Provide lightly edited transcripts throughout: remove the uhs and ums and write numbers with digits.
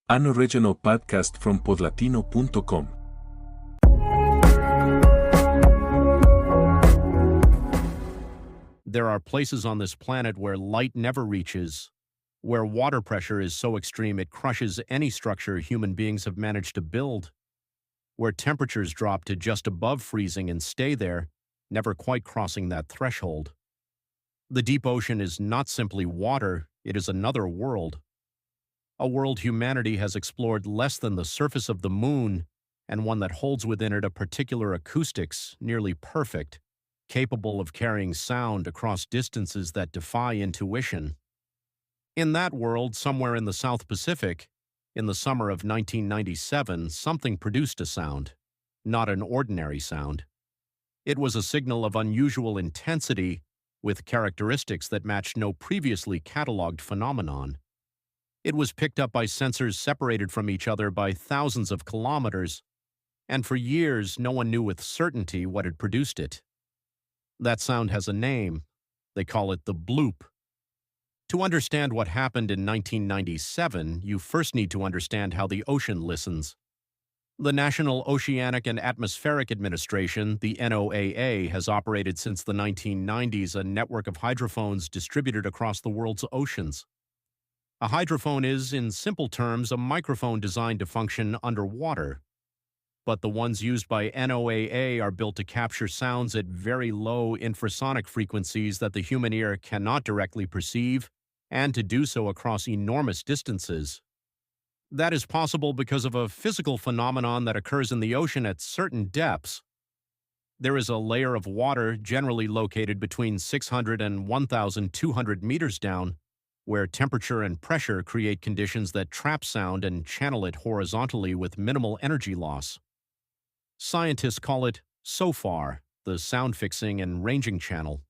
An original podcast from podlatino.com. There are places on this planet where light never reaches, where water pressure is so extreme it crushes any structure human beings have managed to build, where temperatures drop to just above freezing and stay there, never quite crossing that threshold. The deep ocean is not simply water, it is another world. A world humanity has explored less than the surface of the moon, and one that holds within it a particular acoustics nearly perfect, capable of carrying sound across distances that defy intuition. In that world, somewhere in the South Pacific, in the summer of 1997, something produced a sound, not an ordinary sound. It was a signal of unusual intensity, with characteristics that matched no previously cataloged phenomenon. It was picked up by sensors separated from each other by thousands of kilometers, and for years no one knew with certainty what had produced it. That sound has a name. They call it the bloop. To understand what happened in 1997, you first need to understand how the ocean listens. The National Oceanic and Atmospheric Administration, the NOAA, has operated since the 1990s a network of hydrophones distributed across the world's oceans. A hydrophone is, in simple terms, a microphone designed to function underwater. But the ones used by NOAA are built to capture sounds at very low infrasonic frequencies that the human ear cannot directly perceive, and to do so across enormous distances. That is possible because of a physical phenomenon that occurs in the ocean at certain depths. There is a layer of water generally located between 600 and 1,200 meters down, where temperature and pressure create conditions that trap sound and channel it horizontally with minimal energy loss. Scientists call it SOFAR, the sound fixing and ranging channel.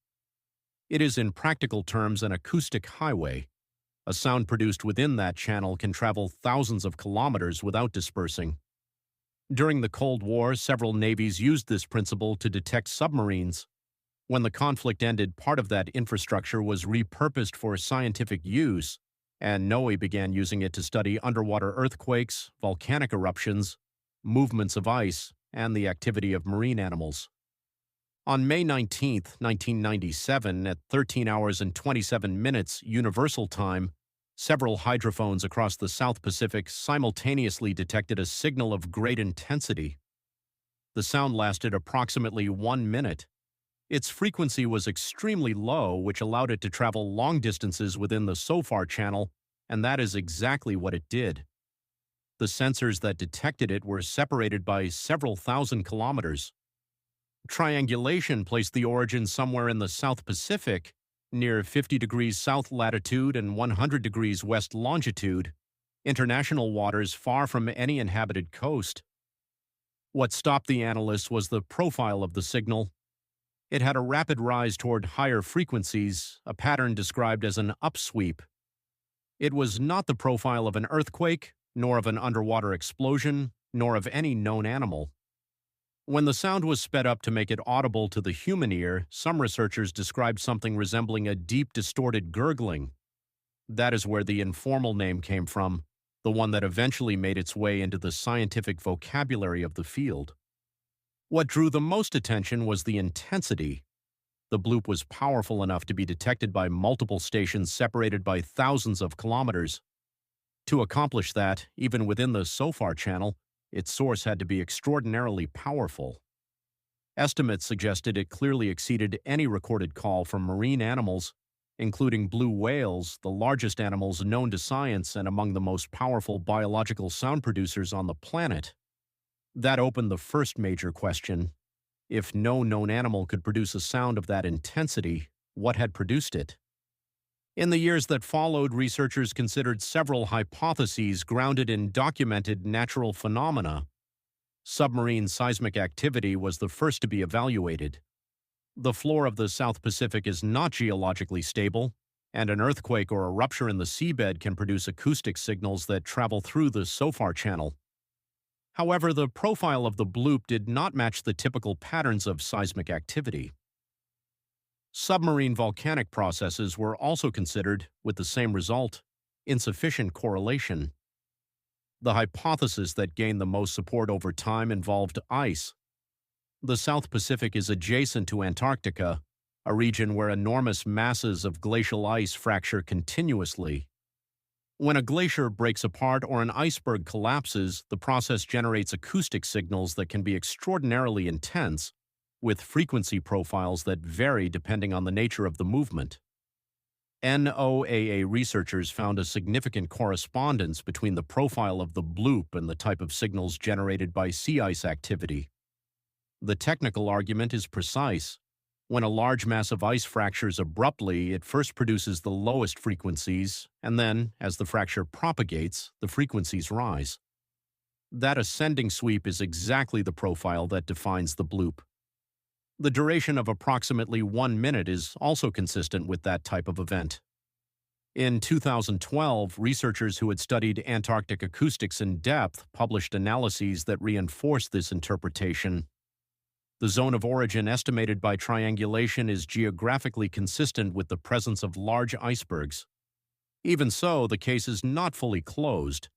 It is in practical terms an acoustic highway. A sound produced within that channel can travel thousands of kilometers without dispersing. During the Cold War, several navies used this principle to detect submarines. When the conflict ended, part of that infrastructure was repurposed for scientific use, and NOAA began using it to study underwater earthquakes, volcanic eruptions, movements of ice, and the activity of marine animals. On May 19, 1997, at 13 hours and 27 minutes Universal Time, several hydrophones across the South Pacific simultaneously detected a signal of great intensity. The sound lasted approximately 1 minute. Its frequency was extremely low, which allowed it to travel long distances within the SOFAR channel, and that is exactly what it did. The sensors that detected it were separated by several thousand kilometers. Triangulation placed the origin somewhere in the South Pacific, near 50 degrees south latitude and 100 degrees west longitude, international waters far from any inhabited coast. What stopped the analysts was the profile of the signal. It had a rapid rise toward higher frequencies, a pattern described as an upsweep. It was not the profile of an earthquake, nor of an underwater explosion, nor of any known animal. When the sound was sped up to make it audible to the human ear, some researchers described something resembling a deep, distorted gurgling. That is where the informal name came from, the one that eventually made its way into the scientific vocabulary of the field. What drew the most attention was the intensity. The bloop was powerful enough to be detected by multiple stations separated by thousands of kilometers. To accomplish that, even within the SOFAR channel, its source had to be extraordinarily powerful. Estimates suggested it clearly exceeded any recorded call from marine animals, including blue whales, the largest animals known to science and among the most powerful biological sound producers on the planet. That opened the first major question. If no known animal could produce a sound of that intensity, what had produced it? In the years that followed, researchers considered several hypotheses grounded in documented natural phenomena. Submarine seismic activity was the first to be evaluated. The floor of the South Pacific is not geologically stable, and an earthquake or a rupture in the seabed can produce acoustic signals that travel through the SOFAR channel. However, the profile of the bloop did not match the typical patterns of seismic activity. Submarine volcanic processes were also considered, with the same result: insufficient correlation. The hypothesis that gained the most support over time involved ice. The South Pacific is adjacent to Antarctica, a region where enormous masses of glacial ice fracture continuously. When a glacier breaks apart or an iceberg collapses, the process generates acoustic signals that can be extraordinarily intense, with frequency profiles that vary depending on the nature of the movement. NOAA researchers found a significant correspondence between the profile of the bloop and the type of signals generated by sea ice activity. The technical argument is precise. When a large mass of ice fractures abruptly, it first produces the lowest frequencies, and then, as the fracture propagates, the frequencies rise. That ascending sweep is exactly the profile that defines the bloop. The duration of approximately 1 minute is also consistent with that type of event. In 2012, researchers who had studied Antarctic acoustics in depth published analyses that reinforced this interpretation. The zone of origin estimated by triangulation is geographically consistent with the presence of large icebergs. Even so, the case is not fully closed.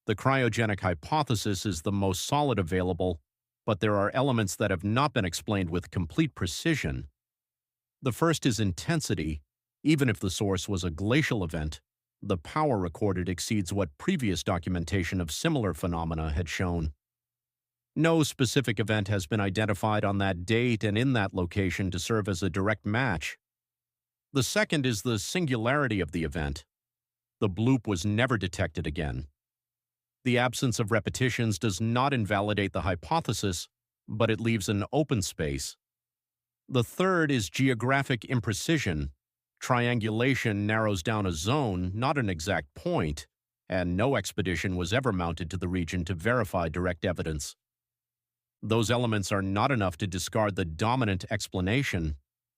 The cryogenic hypothesis is the most solid available, but there are elements that have not been explained with complete precision. The first is intensity. Even if the source was a glacial event, the power recorded exceeds what previous documentation of similar phenomena had shown. No specific event has been identified on that date and in that location to serve as a direct match. The second is the singularity of the event. The bloop was never detected again. The absence of repetitions does not invalidate the hypothesis, but it leaves an open space. The third is geographic imprecision. Triangulation narrows down a zone, not an exact point, and no expedition was ever mounted to the region to verify direct evidence. Those elements are not enough to discard the dominant explanation,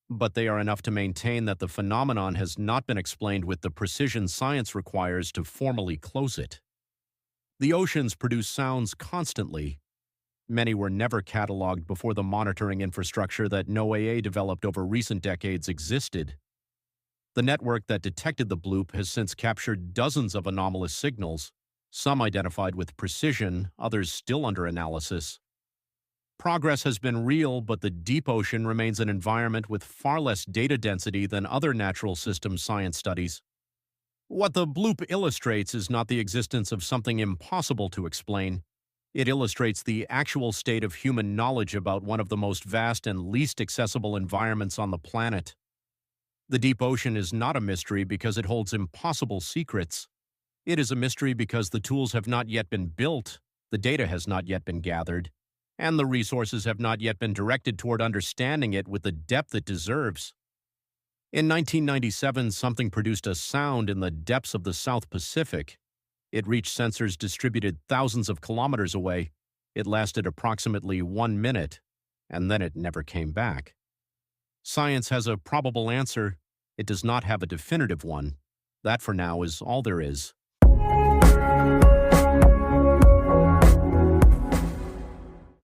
but they are enough to maintain that the phenomenon has not been explained with the precision science requires to formally close it. The oceans produce sounds constantly. Many were never cataloged before the monitoring infrastructure that NOAA developed over recent decades existed. The network that detected the bloop has since captured dozens of anomalous signals, some identified with precision, others still under analysis. Progress has been real, but the deep ocean remains an environment with far less data density than other natural systems science studies. What the bloop illustrates is not the existence of something impossible to explain. It illustrates the actual state of human knowledge about one of the most vast and least accessible environments on the planet. The deep ocean is not a mystery because it holds impossible secrets. It is a mystery because the tools have not yet been built, the data has not yet been gathered, and the resources have not yet been directed toward understanding it with the depth it deserves. In 1997, something produced a sound in the depths of the South Pacific. It reached sensors distributed thousands of kilometers away. It lasted approximately 1 minute, and then it never came back. Science has a probable answer. It does not have a definitive one. That, for now, is all there is.